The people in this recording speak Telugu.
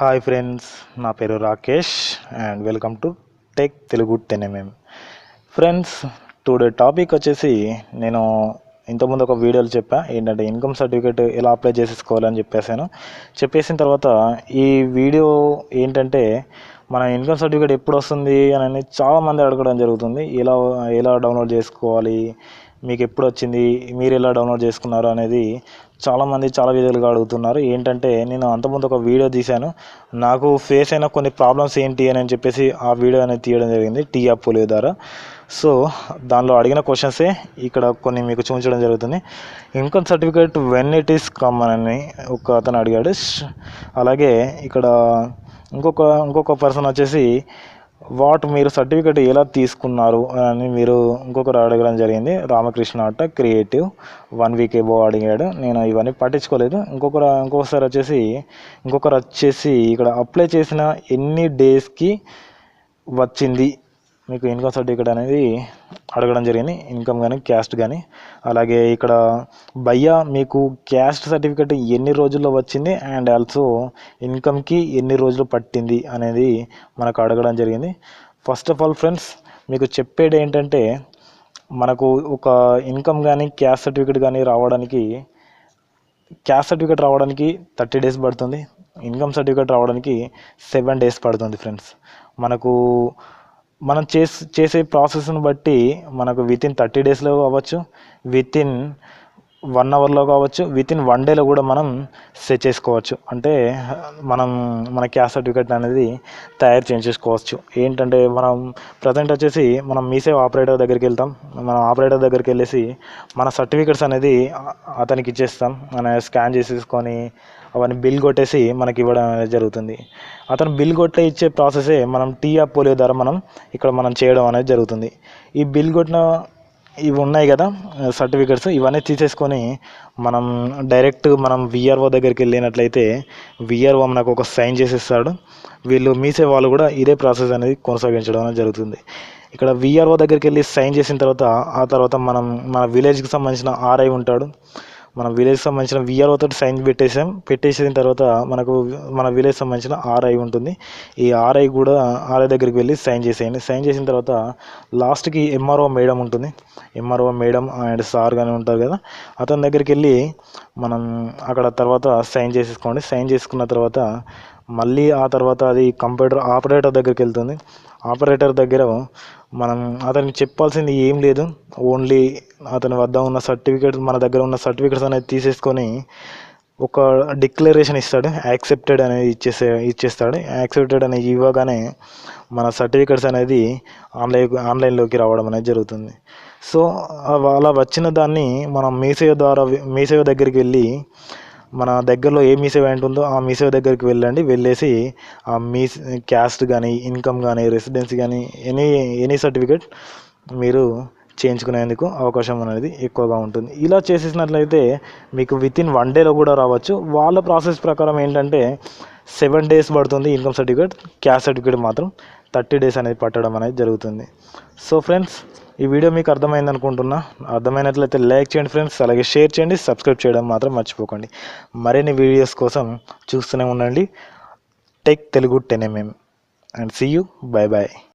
హాయ్ ఫ్రెండ్స్, నా పేరు Rakesh and welcome to tech Telugu 10mm. Friends, today topic వచ్చేసి నేను ఇంతకుముందు ఒక వీడియోలో చెప్పా ఏంటంటే ఇన్కమ్ సర్టిఫికేట్ ఎలా అప్లై చేసేసుకోవాలని చెప్పేసిన తర్వాత ఈ వీడియో ఏంటంటే మన ఇన్కమ్ సర్టిఫికేట్ ఎప్పుడు వస్తుంది అని చాలామంది అడగడం జరుగుతుంది. ఎలా ఎలా డౌన్లోడ్ చేసుకోవాలి, మీకు ఎప్పుడు వచ్చింది, మీరు ఎలా డౌన్లోడ్ చేసుకున్నారు అనేది చాలామంది చాలా విధాలుగా అడుగుతున్నారు. ఏంటంటే నేను అంతకుముందు ఒక వీడియో తీశాను, నాకు ఫేస్ అయిన కొన్ని ప్రాబ్లమ్స్ ఏంటి అని చెప్పేసి ఆ వీడియో అనేది తీయడం జరిగింది Tappfolio ద్వారా. సో దానిలో అడిగిన క్వశ్చన్సే ఇక్కడ కొన్ని మీకు చూపించడం జరుగుతుంది. Income certificate when it is common అని ఒక అతను అడిగాడు. అలాగే ఇక్కడ ఇంకొక పర్సన్ వచ్చేసి మీరు సర్టిఫికేట్ ఎలా తీసుకున్నారు అని మీరు ఇంకొకరు అడగడం జరిగింది. రామకృష్ణ అట్ట క్రియేటివ్ 1 వీక్ ఎబో అడిగాడు. నేను ఇవన్నీ పట్టించుకోలేదు. ఇంకొకరు వచ్చేసి ఇక్కడ అప్లై చేసిన ఎన్ని డేస్కి వచ్చింది మీకు ఇన్కమ్ సర్టిఫికేట్ అనేది అడగడం జరిగింది, ఇన్కమ్ కానీ క్యాస్ట్ కానీ. అలాగే ఇక్కడ భయ్యా మీకు క్యాస్ట్ సర్టిఫికేట్ ఎన్ని రోజుల్లో వచ్చింది అండ్ ఆల్సో ఇన్కమ్కి ఎన్ని రోజులు పట్టింది అనేది మనకు అడగడం జరిగింది. ఫస్ట్ ఆఫ్ ఆల్ ఫ్రెండ్స్, మీకు చెప్పేది ఏంటంటే మనకు ఒక ఇన్కమ్ కానీ క్యాస్ట్ సర్టిఫికేట్ కానీ రావడానికి, క్యాస్ట్ సర్టిఫికేట్ రావడానికి 30 డేస్ పడుతుంది. ఇన్కమ్ సర్టిఫికేట్ రావడానికి 7 డేస్ పడుతుంది ఫ్రెండ్స్. మనం చేసే ప్రాసెస్ని బట్టి మనకు వితిన్ 30 డేస్లో కావచ్చు, వితిన్ 1 అవర్లో కావచ్చు, వితిన్ 1 డేలో కూడా మనం సెట్ చేసుకోవచ్చు. అంటే మన క్యాస్ట్ సర్టిఫికేట్ అనేది తయారు చేయించేసుకోవచ్చు. ఏంటంటే మనం ప్రజెంట్ వచ్చేసి మనం మీసేవ ఆపరేటర్ దగ్గరికి వెళ్తాం. మనం ఆపరేటర్ దగ్గరికి వెళ్ళేసి మన సర్టిఫికేట్స్ అనేది అతనికి ఇచ్చేస్తాం. మన స్కాన్ చేసేసుకొని అవన్నీ బిల్ కొట్టేసి మనకి ఇవ్వడం అనేది జరుగుతుంది. అతను బిల్ కొట్టే ఇచ్చే ప్రాసెసే మనం Tappfolio ద్వారా మనం చేయడం అనేది జరుగుతుంది. ఈ బిల్ కొట్టిన ఇవి ఉన్నాయి కదా సర్టిఫికేట్స్, ఇవన్నీ తీసేసుకొని మనం డైరెక్ట్ విఆర్ఓ దగ్గరికి వెళ్ళినట్లయితే విఆర్ఓ మనకు ఒక సైన్ చేసేస్తాడు. మీసే వాళ్ళు కూడా ఇదే ప్రాసెస్ అనేది కొనసాగించడం అనేది జరుగుతుంది. ఇక్కడ విఆర్ఓ దగ్గరికి వెళ్ళి సైన్ చేసిన తర్వాత ఆ తర్వాత మన విలేజ్కి సంబంధించిన ఆర్ఐ ఉంటాడు. మన విలేజ్కి సంబంధించిన విఆర్ఓతో సైన్ పెట్టేసిన తర్వాత మన విలేజ్ సంబంధించిన ఆర్ఐ ఉంటుంది. ఈ ఆర్ఐ దగ్గరికి వెళ్ళి సైన్ చేసేయండి. సైన్ చేసిన తర్వాత లాస్ట్కి ఎంఆర్ఓ మేడం ఉంటుంది. ఎంఆర్ఓ మేడం అండ్ సార్ కానీ ఉంటారు కదా, అతని దగ్గరికి వెళ్ళి అక్కడ తర్వాత సైన్ చేసేసుకోండి. సైన్ చేసుకున్న తర్వాత మళ్ళీ ఆ తర్వాత అది కంప్యూటర్ ఆపరేటర్ దగ్గరికి వెళ్తుంది. ఆపరేటర్ దగ్గర అతనికి చెప్పాల్సింది ఏం లేదు, ఓన్లీ అతని వద్ద ఉన్న సర్టిఫికేట్స్, మన దగ్గర ఉన్న సర్టిఫికేట్స్ అనేది తీసేసుకొని ఒక డిక్లరేషన్ ఇస్తాడు. యాక్సెప్టెడ్ అనేది ఇచ్చేస్తాడు. యాక్సెప్టెడ్ అనేది ఇవ్వగానే మన సర్టిఫికేట్స్ అనేది ఆన్లైన్లోకి రావడం అనేది జరుగుతుంది. సో అలా వచ్చిన దాన్ని మనం మీసేవ దగ్గరికి వెళ్ళి మన దగ్గరలో ఏ మీసేవ ఉంటుందో ఆ మీసేవ దగ్గరికి వెళ్ళేసి ఆ క్యాస్ట్ కానీ, ఇన్కమ్ కానీ, రెసిడెన్సీ కానీ ఎనీ సర్టిఫికేట్ మీరు చేయించుకునేందుకు అవకాశం అనేది ఎక్కువగా ఉంటుంది. ఇలా చేసేసినట్లయితే మీకు వితిన్ 1 డేలో కూడా రావచ్చు. వాళ్ళ ప్రాసెస్ ప్రకారం ఏంటంటే 7 డేస్ పడుతుంది ఇన్కమ్ సర్టిఫికేట్, క్యాస్ట్ సర్టిఫికేట్ మాత్రం 30 డేస్ అనేది పట్టడం అనేది జరుగుతుంది. సో ఫ్రెండ్స్, ఈ వీడియో మీకు అర్థమైంది అనుకుంటున్నా. అర్థమైనట్లయితే లైక్ చేయండి ఫ్రెండ్స్, అలాగే షేర్ చేయండి, సబ్స్క్రైబ్ చేయడం మాత్రం మర్చిపోకండి. మరిన్ని వీడియోస్ కోసం చూస్తూనే ఉండండి tech Telugu 10mm and see you. Bye bye.